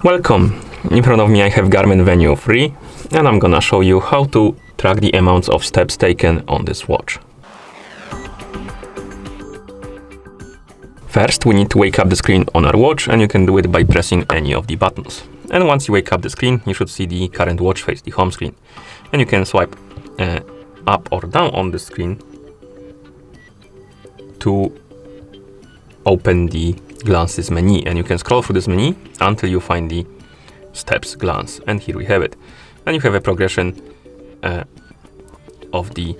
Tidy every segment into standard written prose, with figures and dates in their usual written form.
Welcome! In front of me I have GARMIN Venu 3 and I'm gonna show you how to track the amounts of steps taken on this watch. First, we need to wake up the screen on our watch, and you can do it by pressing any of the buttons. And once you wake up the screen, you should see the current watch face, the home screen. And you can swipe up or down on the screen to open the glances menu. And you can scroll through this menu until you find the steps glance. And here we have it. And you have a progression of the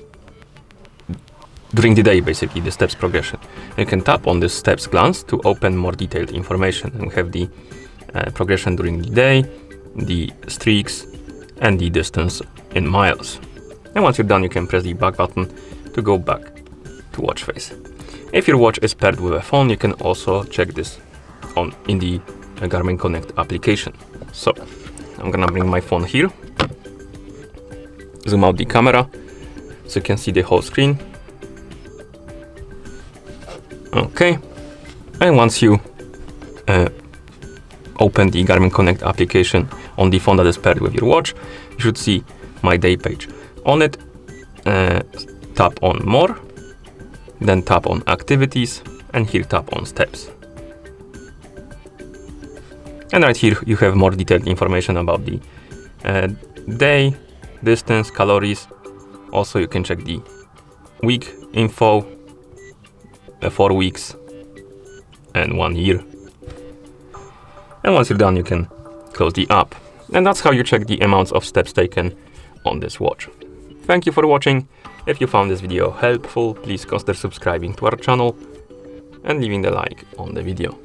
during the day, basically, the steps progression. You can tap on this steps glance to open more detailed information. And we have the progression during the day, the streaks, and the distance in miles. And once you're done, you can press the back button to go back to watch face. If your watch is paired with a phone, you can also check this in the Garmin Connect application. So I'm gonna bring my phone here, zoom out the camera so you can see the whole screen. Okay, and once you open the Garmin Connect application on the phone that is paired with your watch, you should see my day page. On it, tap on more, then tap on activities, and here tap on steps. And right here you have more detailed information about the day, distance, calories. Also you can check the week info, 4 weeks and 1 year. And once you're done, you can close the app. And that's how you check the amounts of steps taken on this watch. Thank you for watching. If you found this video helpful, please consider subscribing to our channel and leaving a like on the video.